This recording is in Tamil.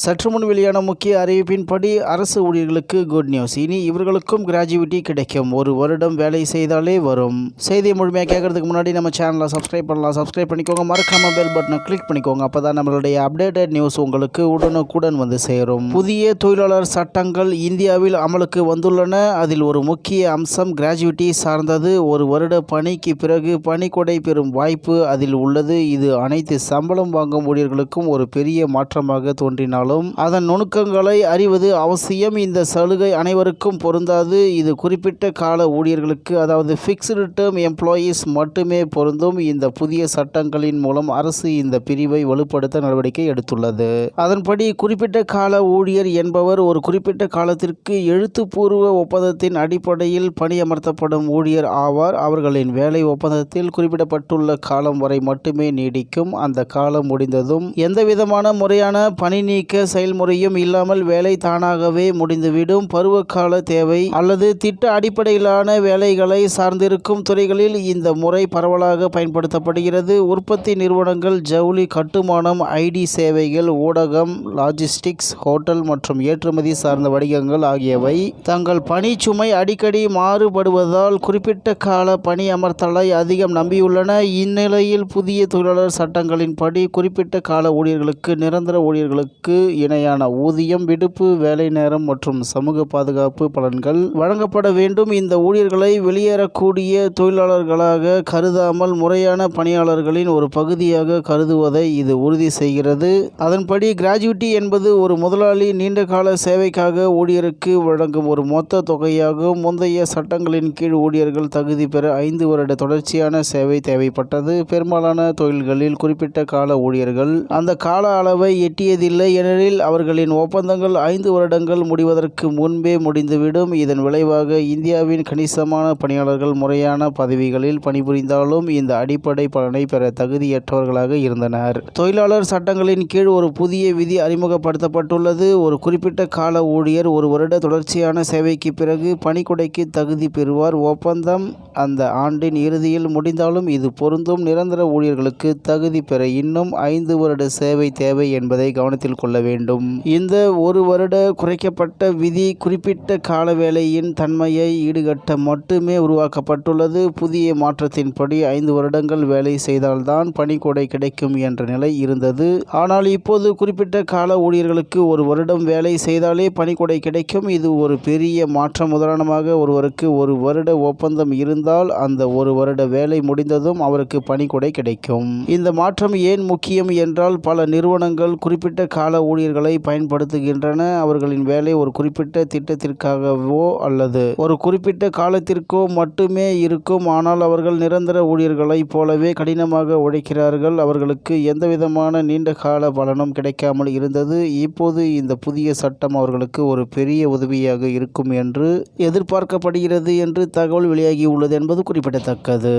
சற்று முன் வெளியான முக்கிய அறிவிப்பின்படி அரசு ஊழியர்களுக்கு குட் நியூஸ். இனி இவர்களுக்கும் கிராஜுவிட்டி கிடைக்கும். 1 வருடம் வேலை செய்தாலே வரும். செய்தியை முழுமையாக கேட்கறதுக்கு முன்னாடி நம்ம சேனலை சப்ஸ்கிரைப் பண்ணலாம். சப்ஸ்கிரைப் பண்ணிக்கோங்க. மறக்காம பெல் பட்டனை கிளிக் பண்ணிக்கோங்க. அப்பதான் நம்மளுடைய அப்டேட்டட் நியூஸ் உங்களுக்கு உடனுக்குடன் வந்து சேரும். புதிய தொழிலாளர் சட்டங்கள் இந்தியாவில் அமலுக்கு வந்துள்ளன. அதில் ஒரு முக்கிய அம்சம் கிராஜுவிட்டி சார்ந்தது. 1 வருட பணிக்கு பிறகு பணிக்கொடை பெறும் வாய்ப்பு அதில் உள்ளது. இது அனைத்து சம்பளம் வாங்கும் ஊழியர்களுக்கும் ஒரு பெரிய மாற்றமாக தோன்றினாலும் அதன் நுணுக்கங்களை அறிவது அவசியம். இந்த சலுகை அனைவருக்கும் பொருந்தாது. இது குறிப்பிட்ட கால ஊழியர்களுக்கு, அதாவது ஃபிக்ஸ்டு டேர்ம் எம்ப்ளாயீஸ் மட்டுமே பொருந்தும். இந்த புதிய சட்டங்களின் மூலம் அரசு இந்த பிரிவை வலுப்படுத்த நடவடிக்கை எடுத்துள்ளது. அதன்படி குறிப்பிட்ட கால ஊழியர் என்பவர் ஒரு குறிப்பிட்ட காலத்திற்கு எழுத்துப்பூர்வ ஒப்பந்தத்தின் அடிப்படையில் பணியமர்த்தப்படும் ஊழியர் ஆவார். அவர்களின் வேலை ஒப்பந்தத்தில் குறிப்பிடப்பட்டுள்ள காலம் வரை மட்டுமே நீடிக்கும். அந்த காலம் முடிந்ததும் எந்தவிதமான முறையான பணி நீக்க செயல்முறையும் இல்லாமல் வேலை தானாகவே முடிந்துவிடும். பருவகால தேவை அல்லது திட்ட அடிப்படையிலான வேலைகளை சார்ந்திருக்கும் துறைகளில் இந்த முறை பரவலாக பயன்படுத்தப்படுகிறது. உற்பத்தி நிறுவனங்கள், ஜவுளி, கட்டுமானம், ஐடி சேவைகள், ஊடகம், லாஜிஸ்டிக்ஸ், ஹோட்டல் மற்றும் ஏற்றுமதி சார்ந்த வணிகங்கள் ஆகியவை தங்கள் பணி சுமை அடிக்கடி மாறுபடுவதால் குறிப்பிட்ட கால பணி அமர்த்தலை அதிகம் நம்பியுள்ளன. இந்நிலையில் புதிய தொழிலாளர் சட்டங்களின்படி குறிப்பிட்ட கால ஊழியர்களுக்கு நிரந்தர ஊழியர்களுக்கு இணையான ஊதியம், விடுப்பு, வேலை நேரம் மற்றும் சமூக பாதுகாப்பு பலன்கள் வழங்கப்பட வேண்டும். இந்த ஊழியர்களை வெளியேறக்கூடிய தொழிலாளர்களாக கருதாமல் முறையான பணியாளர்களின் ஒரு பகுதியாக கருதுவதை இது உறுதி செய்கிறது. அதன்படி கிராஜுவிட்டி என்பது ஒரு முதலாளி நீண்டகால சேவைக்காக ஊழியருக்கு வழங்கும் ஒரு மொத்த தொகையாகும். முந்தைய சட்டங்களின் கீழ் ஊழியர்கள் தகுதி பெற 5 வருட தொடர்ச்சியான சேவை தேவைப்பட்டது. பெரும்பாலான தொழில்களில் குறிப்பிட்ட கால ஊழியர்கள் அந்த கால அளவை எட்டியதில்லை. ஏனெனில் அவர்களின் ஒப்பந்தங்கள் 5 வருடங்கள் முடிவதற்கு முன்பே முடிந்துவிடும். இதன் விளைவாக இந்தியாவின் கணிசமான பணியாளர்கள் முறையான பதவிகளில் பணிபுரிந்தாலும் இந்த அடிப்படை பலனை பெற தகுதியற்றவர்களாக இருந்தனர். தொழிலாளர் சட்டங்களின் கீழ் ஒரு புதிய விதி அறிமுகப்படுத்தப்பட்டுள்ளது. ஒரு குறிப்பிட்ட கால ஊழியர் 1 வருட தொடர்ச்சியான சேவைக்கு பிறகு பணிக்கொடைக்கு தகுதி பெறுவார். ஒப்பந்தம் அந்த ஆண்டின் இறுதியில் முடிந்தாலும் இது பொருந்தும். நிரந்தர ஊழியர்களுக்கு தகுதி பெற இன்னும் 5 வருட சேவை தேவை என்பதை கவனத்தில் கொள்ள வேண்டும். இந்த 1 வருட குறைக்கப்பட்ட விதி குறிப்பிட்ட கால வேலையின் தன்மையை ஈடுகட்ட மட்டுமே உருவாக்கப்பட்டுள்ளது. புதிய மாற்றத்தின்படி 5 வருடங்கள் வேலை செய்தால்தான் பணிக்கொடை கிடைக்கும் என்ற நிலை இருந்தது. ஆனால் இப்போது குறிப்பிட்ட கால ஊழியர்களுக்கு 1 வருடம் வேலை செய்தாலே பணிக்கொடை கிடைக்கும். இது ஒரு பெரிய மாற்றம். உதாரணமாக, ஒருவருக்கு 1 வருட ஒப்பந்தம் இருந்தால் அந்த 1 வருட வேலை முடிந்ததும் அவருக்கு பணிக்கொடை கிடைக்கும். இந்த மாற்றம் ஏன் முக்கியம் என்றால், பல நிறுவனங்கள் குறிப்பிட்ட கால ஊழியர்களை பயன்படுத்துகின்றன. அவர்களின் வேலை ஒரு குறிப்பிட்ட திட்டத்திற்காகவோ அல்லது ஒரு குறிப்பிட்ட காலத்திற்கோ மட்டுமே இருக்கும். ஆனால் அவர்கள் நிரந்தர ஊழியர்களைப் போலவே கடினமாக உழைக்கிறார்கள். அவர்களுக்கு எந்தவிதமான நீண்ட கால பலனும் கிடைக்காமல் இருந்தது. இப்போது இந்த புதிய சட்டம் அவர்களுக்கு ஒரு பெரிய உதவியாக இருக்கும் என்று எதிர்பார்க்கப்படுகிறது என்று தகவல் வெளியாகியுள்ளது என்பது குறிப்பிடத்தக்கது.